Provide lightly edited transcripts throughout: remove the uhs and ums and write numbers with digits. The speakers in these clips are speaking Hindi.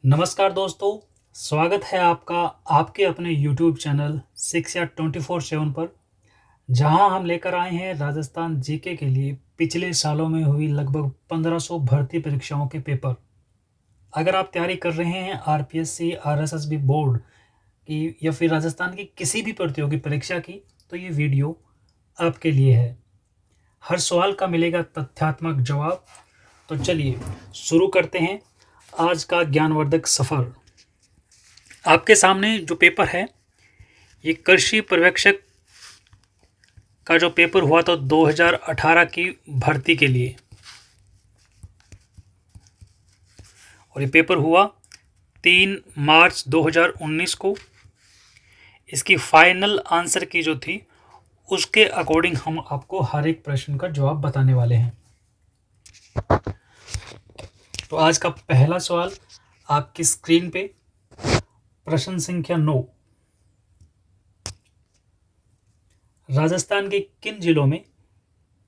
नमस्कार दोस्तों, स्वागत है आपका आपके अपने YouTube चैनल शिक्षा 24/7 पर, जहां हम लेकर आए हैं राजस्थान जीके के लिए पिछले सालों में हुई लगभग 1500 भर्ती परीक्षाओं के पेपर। अगर आप तैयारी कर रहे हैं आरपीएससी, आरएसएसबी बोर्ड की या फिर राजस्थान की किसी भी प्रतियोगी परीक्षा की, तो ये वीडियो आपके लिए है। हर सवाल का मिलेगा तथ्यात्मक जवाब। तो चलिए शुरू करते हैं आज का ज्ञानवर्धक सफ़र। आपके सामने जो पेपर है, ये कृषि पर्यवेक्षक का जो पेपर हुआ था 2018 की भर्ती के लिए, और ये पेपर हुआ 3 मार्च 2019 को। इसकी फाइनल आंसर की जो थी, उसके अकॉर्डिंग हम आपको हर एक प्रश्न का जवाब बताने वाले हैं। तो आज का पहला सवाल आपकी स्क्रीन पे, प्रश्न संख्या 9। राजस्थान के किन जिलों में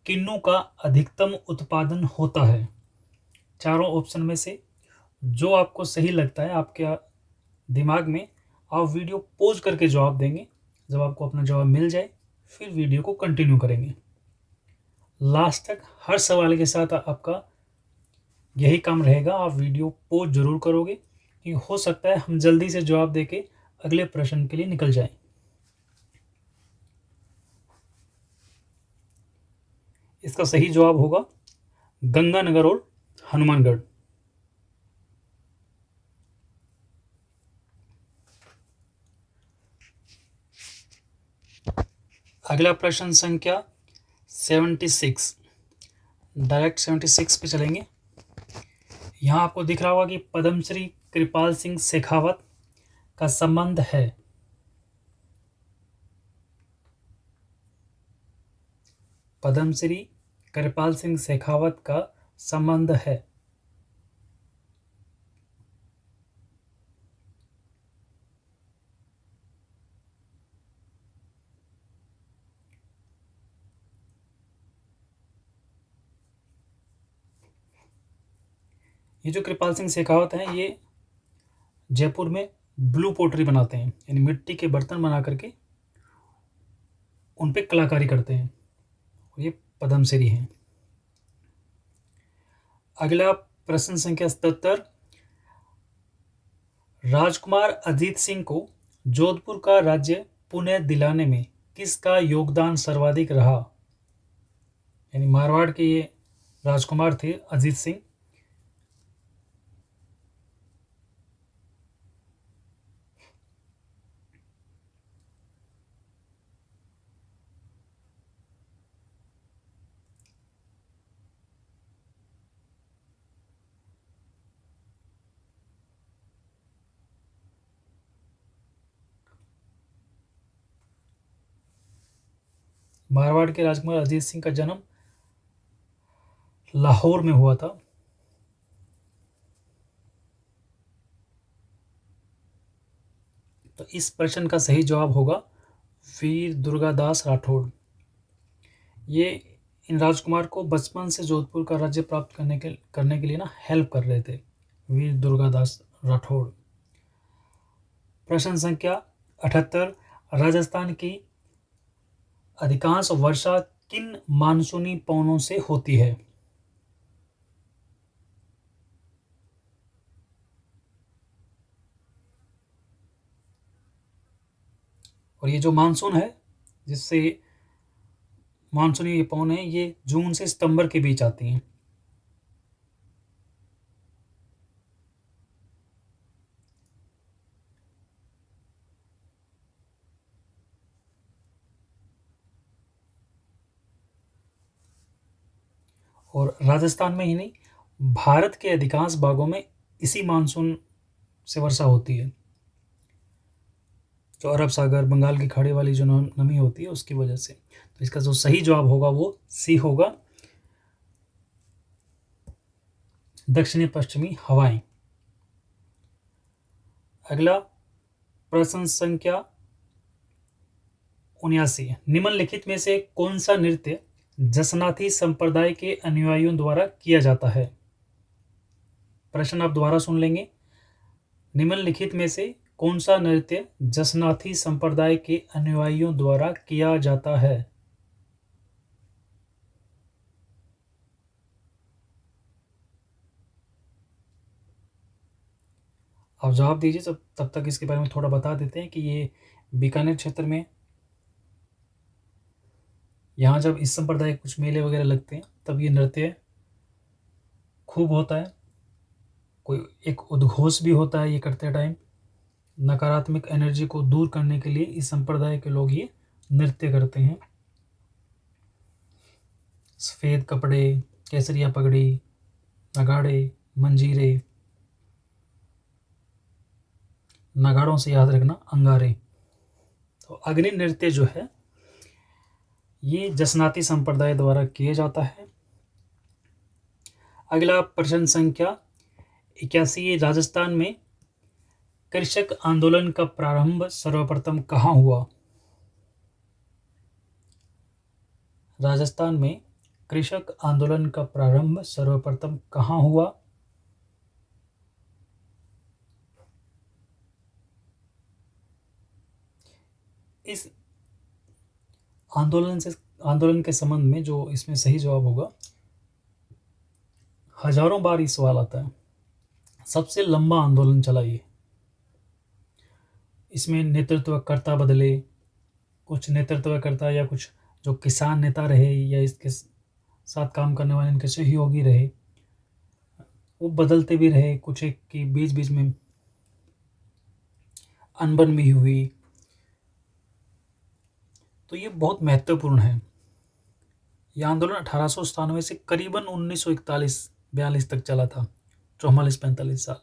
किन्नू का अधिकतम उत्पादन होता है? चारों ऑप्शन में से जो आपको सही लगता है आपके दिमाग में, आप वीडियो पॉज करके जवाब देंगे। जब आपको अपना जवाब मिल जाए फिर वीडियो को कंटिन्यू करेंगे। लास्ट तक हर सवाल के साथ आपका यही काम रहेगा, आप वीडियो पॉज जरूर करोगे कि हो सकता है हम जल्दी से जवाब देके अगले प्रश्न के लिए निकल जाएं। इसका सही जवाब होगा गंगानगर और हनुमानगढ़। अगला प्रश्न संख्या 76, डायरेक्ट 76 पे चलेंगे। यहाँ आपको दिख रहा होगा कि पद्मश्री कृपाल सिंह शेखावत का संबंध है। पद्मश्री कृपाल सिंह शेखावत का संबंध है। ये जो कृपाल सिंह शेखावत हैं, ये जयपुर में ब्लू पोटरी बनाते हैं, यानी मिट्टी के बर्तन बना करके उन पे कलाकारी करते हैं। ये पद्मश्री हैं। अगला प्रश्न संख्या 77, राजकुमार अजीत सिंह को जोधपुर का राज्य पुनः दिलाने में किसका योगदान सर्वाधिक रहा? यानी मारवाड़ के ये राजकुमार थे अजीत सिंह। मारवाड़ के राजकुमार अजीत सिंह का जन्म लाहौर में हुआ था। तो इस प्रश्न का सही जवाब होगा वीर दुर्गादास राठौड़। ये इन राजकुमार को बचपन से जोधपुर का राज्य प्राप्त करने के लिए ना हेल्प कर रहे थे, वीर दुर्गादास राठौड़। प्रश्न संख्या 78, राजस्थान की अधिकांश वर्षा किन मानसूनी पवनों से होती है? और ये जो मानसून है, जिससे मानसूनी ये पवन है, ये जून से सितंबर के बीच आती हैं। और राजस्थान में ही नहीं, भारत के अधिकांश भागों में इसी मानसून से वर्षा होती है। जो अरब सागर, बंगाल की खाड़ी वाली जो नमी होती है, उसकी वजह से। तो इसका जो सही जवाब होगा वो सी होगा, दक्षिणी पश्चिमी हवाएं। अगला प्रश्न संख्या 79, निम्नलिखित में से कौन सा नृत्य जसनाथी संप्रदाय के अनुयायियों द्वारा किया जाता है? प्रश्न आप दोबारा सुन लेंगे। निम्नलिखित में से कौन सा नृत्य जसनाथी संप्रदाय के अनुयायियों द्वारा किया जाता है? आप जवाब दीजिए, तब तक इसके बारे में थोड़ा बता देते हैं कि ये बीकानेर क्षेत्र में, यहाँ जब इस संप्रदाय के कुछ मेले वगैरह लगते हैं तब ये नृत्य खूब होता है। कोई एक उद्घोष भी होता है ये करते टाइम। नकारात्मक एनर्जी को दूर करने के लिए इस संप्रदाय के लोग ये नृत्य करते हैं। सफ़ेद कपड़े, केसरिया पगड़ी, नगाड़े, मंजीरे, नगाड़ों से याद रखना अंगारे। तो अग्नि नृत्य जो है ये जसनाती संप्रदाय द्वारा किया जाता है। अगला प्रश्न संख्या 81, राजस्थान में कृषक आंदोलन का प्रारंभ सर्वप्रथम कहाँ हुआ? राजस्थान में कृषक आंदोलन का प्रारंभ सर्वप्रथम कहाँ हुआ? इस आंदोलन के संबंध में जो इसमें सही जवाब होगा, हजारों बार ये सवाल आता है, सबसे लंबा आंदोलन चला ये। इसमें नेतृत्वकर्ता बदले, कुछ नेतृत्वकर्ता या कुछ जो किसान नेता रहे या इसके साथ काम करने वाले इनके सहयोगी रहे, वो बदलते भी रहे। कुछ एक की बीच बीच में अनबन भी हुई। तो ये बहुत महत्वपूर्ण है। यह आंदोलन 1897 से करीबन 1941-42 तक चला था, 44-45 साल।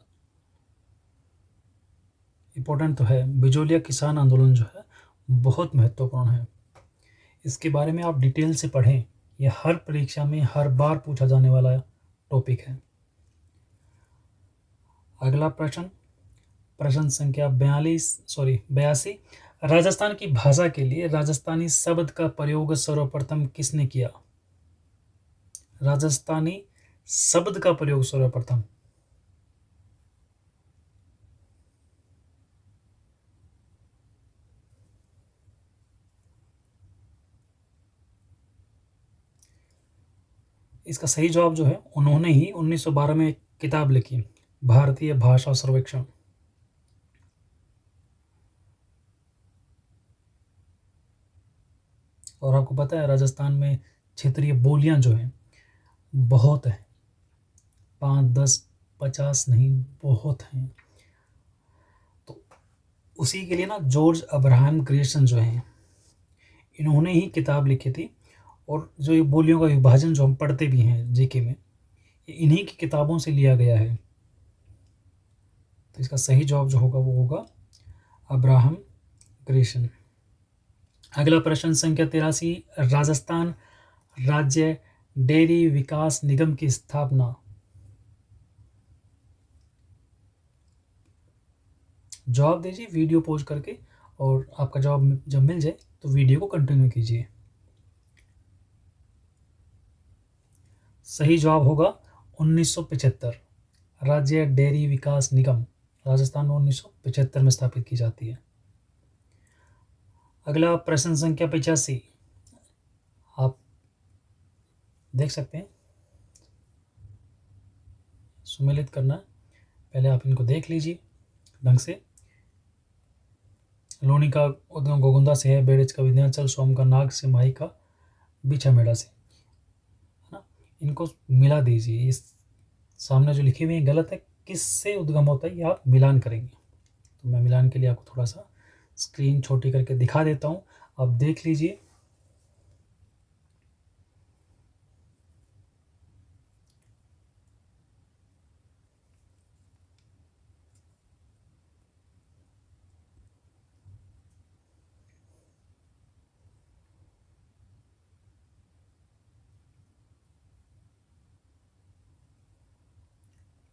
इम्पोर्टेंट तो है। बिजोलिया किसान आंदोलन जो है बहुत महत्वपूर्ण है। इसके बारे में आप डिटेल से पढ़ें, यह हर परीक्षा में हर बार पूछा जाने वाला टॉपिक है। अगला प्रश्न संख्या 82, राजस्थान की भाषा के लिए राजस्थानी शब्द का प्रयोग सर्वप्रथम किसने किया? राजस्थानी शब्द का प्रयोग सर्वप्रथम इसका सही जवाब जो है, उन्होंने ही 1912 में एक किताब लिखी, भारतीय भाषा सर्वेक्षण। और आपको पता है राजस्थान में क्षेत्रीय बोलियां जो हैं बहुत हैं, 5, 10, 50 नहीं, बहुत हैं। तो उसी के लिए ना जॉर्ज अब्राहम ग्रेसन जो हैं, इन्होंने ही किताब लिखी थी। और जो ये बोलियों का विभाजन जो हम पढ़ते भी हैं जीके में, ये इन्हीं की किताबों से लिया गया है। तो इसका सही जवाब जो होगा वो होगा अब्राहम ग्रेसन। अगला प्रश्न संख्या 83, राजस्थान राज्य डेयरी विकास निगम की स्थापना। जवाब दीजिए वीडियो पॉज करके, और आपका जवाब जब मिल जाए तो वीडियो को कंटिन्यू कीजिए। सही जवाब होगा 1975। राज्य डेयरी विकास निगम राजस्थान में 1975 में स्थापित की जाती है। अगला प्रश्न संख्या 85, आप देख सकते हैं, सुमेलित करना, पहले आप इनको देख लीजिए ढंग से। लोनी का उद्गम गोगुंदा से है, बेड़ज का विंध्याचल, सोम का नाग से, माही का बिछामेड़ा से, है ना। इनको मिला दीजिए, इस सामने जो लिखे हुए हैं गलत है, किससे उद्गम होता है ये आप मिलान करेंगे। तो मैं मिलान के लिए आपको थोड़ा सा स्क्रीन छोटी करके दिखा देता हूँ, आप देख लीजिए।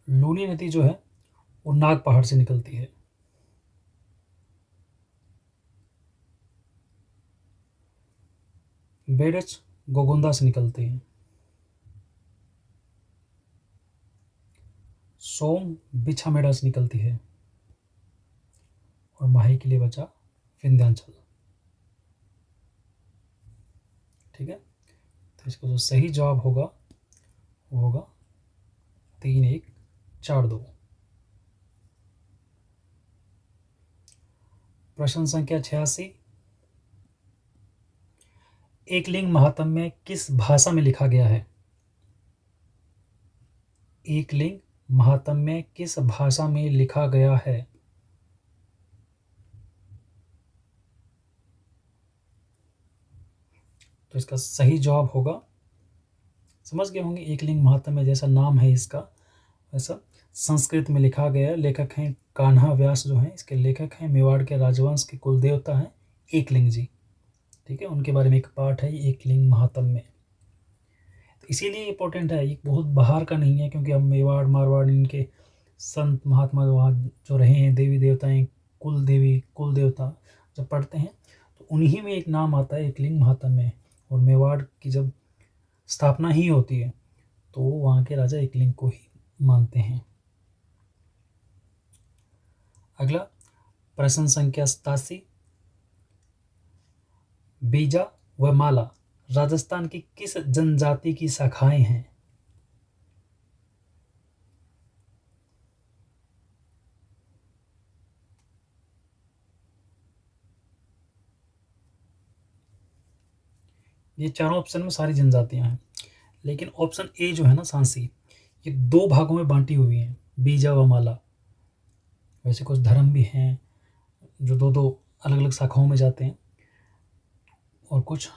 लूनी नदी जो है वो नाग पहाड़ से निकलती है। बेड़च गोगुंदा से निकलते हैं। सोम बिछामेड़ा से निकलती है। और माही के लिए बचा विंध्याचल। ठीक है, तो इसका जो सही जवाब होगा वो होगा 3142। प्रश्न संख्या 86, एकलिंग महात्म्य किस भाषा में लिखा गया है? एकलिंग महात्म्य किस भाषा में लिखा गया है? तो इसका सही जवाब होगा, समझ गए होंगे, एकलिंग महात्म्य जैसा नाम है इसका वैसा संस्कृत में लिखा गया। लेखक हैं कान्हा व्यास जो हैं, इसके लेखक हैं मेवाड़ के राजवंश के कुल देवता हैं एकलिंग जी। ठीक है, उनके बारे में एक पाठ है एकलिंग महात्म्य। तो इसीलिए इंपॉर्टेंट है, ये बहुत बाहर का नहीं है, क्योंकि हम मेवाड़ मारवाड़ इनके संत महात्मा वहाँ जो रहे हैं, देवी देवताएं, कुल देवी कुल देवता जब पढ़ते हैं तो उन्हीं में एक नाम आता है एकलिंग महात्म्य। और मेवाड़ की जब स्थापना ही होती है तो वहाँ के राजा एकलिंग को ही मानते हैं। अगला प्रश्न संख्या 87, बीजा व माला राजस्थान की किस जनजाति की शाखाएं हैं? ये चारों ऑप्शन में सारी जनजातियां हैं, लेकिन ऑप्शन ए जो है ना सांसी, ये दो भागों में बांटी हुई है, बीजा व माला। वैसे कुछ धर्म भी हैं जो दो दो अलग अलग शाखाओं में जाते हैं, और कुछ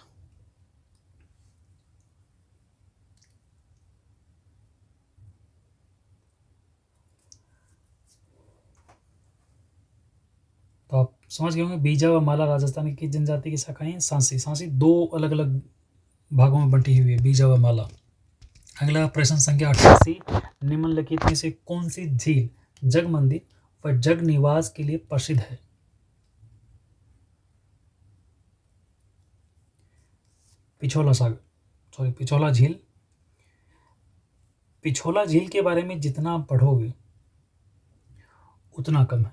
तो आप समझ गए होंगे, बीजा व माला राजस्थान की जनजाति की शाखाएं हैं। सांसी, सांसी दो अलग अलग भागों में बंटी हुई है, बीजा व माला। अगला प्रश्न संख्या 88, निम्नलिखित में से कौन सी झील जग मंदिर व जग निवास के लिए प्रसिद्ध है? पिछोला सागर, सॉरी पिछोला झील। पिछोला झील के बारे में जितना आप पढ़ोगे उतना कम है,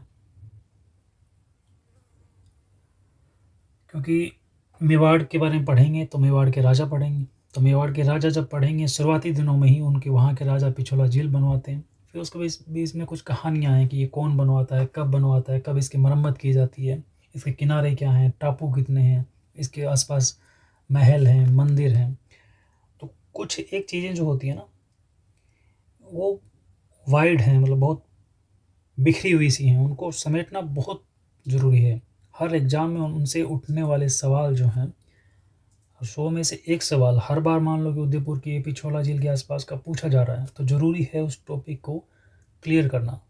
क्योंकि मेवाड़ के बारे में पढ़ेंगे तो मेवाड़ के राजा पढ़ेंगे, तो मेवाड़ के राजा जब पढ़ेंगे शुरुआती दिनों में ही उनके वहाँ के राजा पिछोला झील बनवाते हैं। फिर उसके बीच में कुछ कहानियाँ हैं कि ये कौन बनवाता है, कब बनवाता है, कब इसकी मरम्मत की जाती है, इसके किनारे क्या हैं, टापू कितने हैं, इसके आसपास महल हैं, मंदिर हैं। तो कुछ एक चीज़ें जो होती है ना वो वाइड हैं, मतलब बहुत बिखरी हुई सी हैं, उनको समेटना बहुत ज़रूरी है। हर एग्ज़ाम में उनसे उठने वाले सवाल जो हैं, 100 में से एक सवाल हर बार मान लो कि उदयपुर की पिछोला झील के आसपास का पूछा जा रहा है, तो ज़रूरी है उस टॉपिक को क्लियर करना।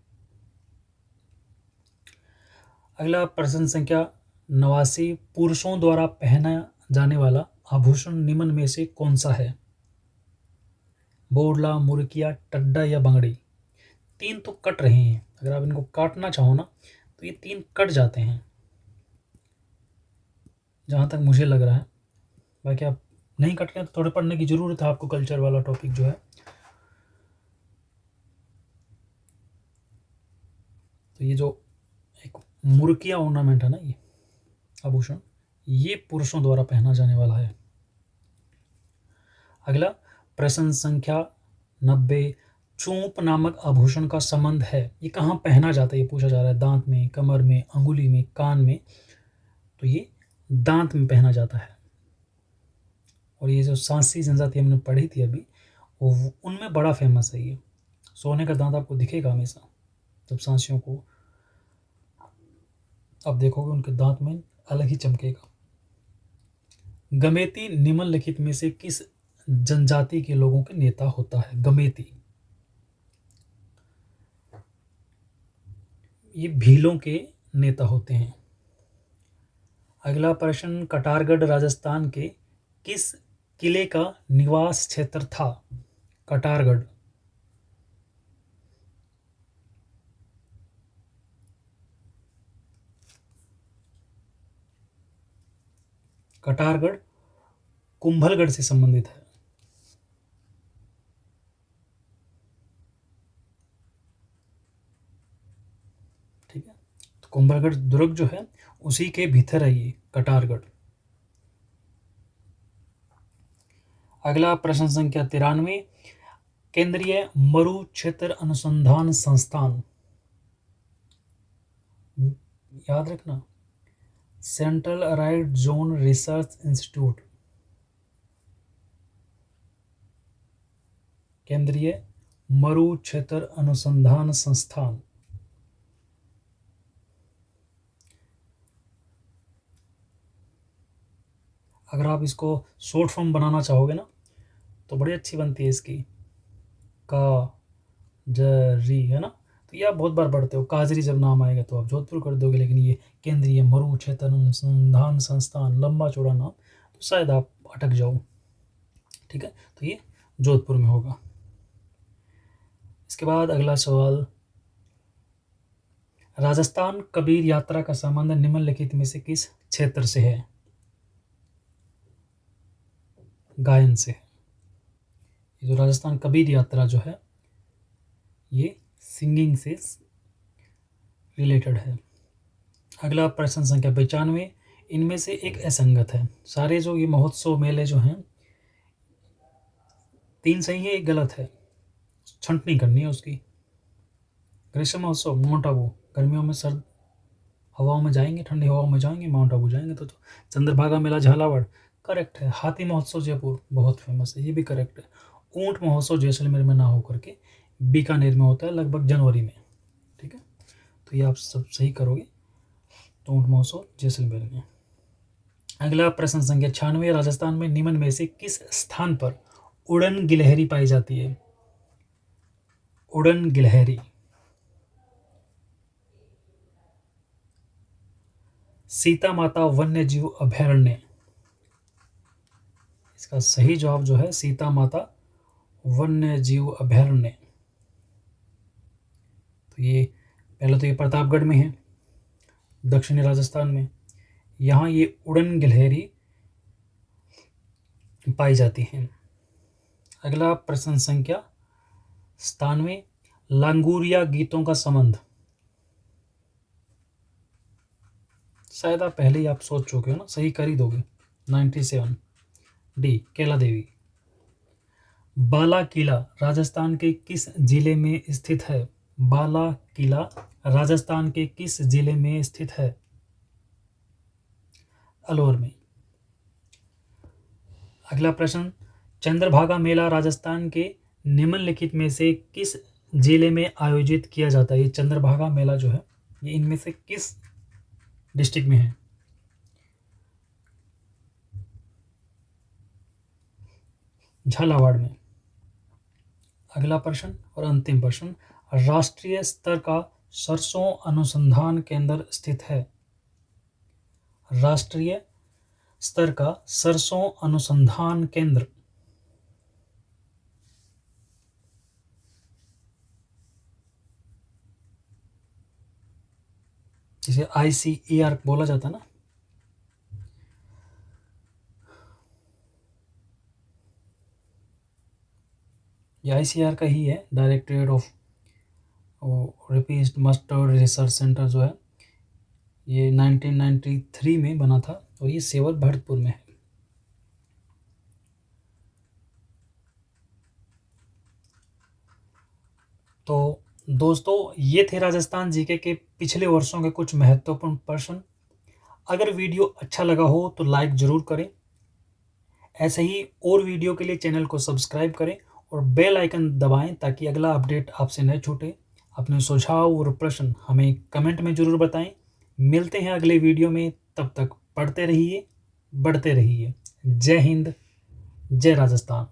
अगला प्रश्न संख्या 89, पुरुषों द्वारा पहना जाने वाला आभूषण निम्न में से कौन सा है? बोरला, मुर्किया, टड्डा या बंगड़ी। तीन तो कट रहे हैं, अगर आप इनको काटना चाहो ना तो ये तीन कट जाते हैं जहाँ तक मुझे लग रहा है। बाकी आप नहीं कट रहे तो थोड़े पढ़ने की ज़रूरत है आपको, कल्चर वाला टॉपिक जो है। तो ये जो एक मुर्किया ऑर्नामेंट है ना, ये आभूषण, ये पुरुषों द्वारा पहना जाने वाला है। अगला प्रश्न संख्या 90, चूंप नामक आभूषण का संबंध है, ये कहाँ पहना जाता है, ये पूछा जा रहा है। दांत में, कमर में, अंगुली में, कान में। तो ये दांत में पहना जाता है। और ये जो सांसी जनजाति हमने पढ़ी थी अभी, वो उनमें बड़ा फेमस है ये। सोने का दांत आपको दिखेगा हमेशा जब सांसियों को आप देखोगे, उनके दांत में अलग ही चमकेगा। गमेती निम्नलिखित में से किस जनजाति के लोगों के नेता होता है? गमेती, ये भीलों के नेता होते हैं। अगला प्रश्न, कटारगढ़ राजस्थान के किस किले का निवास क्षेत्र था? कटारगढ़, कटारगढ़ कुंभलगढ़ से संबंधित है। ठीक है, तो कुंभलगढ़ दुर्ग जो है उसी के भीतर है ये कटारगढ़। अगला प्रश्न संख्या 93, केंद्रीय मरु क्षेत्र अनुसंधान संस्थान, याद रखना central aired zone research institute, केंद्रीय मरु क्षेत्र अनुसंधान संस्थान। अगर आप इसको शॉर्ट फॉर्म बनाना चाहोगे ना तो बड़ी अच्छी बनती है इसकी, का जरी है ना, तो ये आप बहुत बार पढ़ते हो। काजरी जब नाम आएगा तो आप जोधपुर कर दोगे, लेकिन ये केंद्रीय मरु क्षेत्र अनुसंधान संस्थान लंबा चौड़ा नाम, तो शायद आप अटक जाओ। ठीक है, तो ये जोधपुर में होगा। इसके बाद अगला सवाल, राजस्थान कबीर यात्रा का संबंध निम्नलिखित में से किस क्षेत्र से है? गायन से। ये जो राजस्थान कबीर यात्रा जो है ये सिंगिंग से रिलेटेड है। अगला प्रश्न संख्या 95, इनमें से एक असंगत है। सारे जो ये महोत्सव मेले जो हैं 3 सही है, एक गलत है, छंटनी करनी है उसकी। ग्रीष्म महोत्सव माउंट आबू, गर्मियों में सर्द हवाओं में जाएंगे, ठंडी हवाओं में जाएंगे, माउंट आबू जाएंगे। तो चंद्रभागा मेला झालावाड़ करेक्ट है। हाथी महोत्सव जयपुर बहुत फेमस है, ये भी करेक्ट है। ऊंट महोत्सव जैसलमेर में ना हो करके बीकानेर में होता है लगभग जनवरी में। ठीक है, तो ये आप सब सही करोगे। तो ऊंट महोत्सव जैसलमेर में। अगला प्रश्न संख्या 96, राजस्थान में निम्न में से किस स्थान पर उड़न गिलहरी पाई जाती है? उड़न गिलहरी। सीता माता वन्य जीव अभयारण्य, इसका सही जवाब जो है सीता माता वन्य जीव अभयारण्य। तो ये पहले तो ये प्रतापगढ़ में है, दक्षिणी राजस्थान में। यहाँ ये उड़न गिलहरी पाई जाती हैं। अगला प्रश्न संख्या 97, लांगुरिया गीतों का संबंध, शायद आप पहले ही आप सोच चुके हो ना, सही कर ही दोगे। 97 डी कैला देवी। बाला किला राजस्थान के किस जिले में स्थित है? बाला किला राजस्थान के किस जिले में स्थित है? अलवर में। अगला प्रश्न, चंद्रभागा मेला राजस्थान के निम्नलिखित में से किस जिले में आयोजित किया जाता है? ये चंद्रभागा मेला जो है ये इनमें से किस डिस्ट्रिक्ट में है? झालावाड़ में। अगला प्रश्न और अंतिम प्रश्न, राष्ट्रीय स्तर का सरसों अनुसंधान केंद्र स्थित है? राष्ट्रीय स्तर का सरसों अनुसंधान केंद्र, जिसे ICAR बोला जाता है ना, ये ICAR का ही है, directorate of repeat mustard research centre जो है ये 1993 में बना था और ये सेवर भरतपुर में है। तो दोस्तों ये थे राजस्थान जीके के पिछले वर्षों के कुछ महत्वपूर्ण प्रश्न। अगर वीडियो अच्छा लगा हो तो लाइक ज़रूर करें। ऐसे ही और वीडियो के लिए चैनल को सब्सक्राइब करें और बेल आइकन दबाएं ताकि अगला अपडेट आपसे न छूटे। अपने सुझाव और प्रश्न हमें कमेंट में ज़रूर बताएं। मिलते हैं अगले वीडियो में, तब तक पढ़ते रहिए, बढ़ते रहिए। जय हिंद, जय राजस्थान।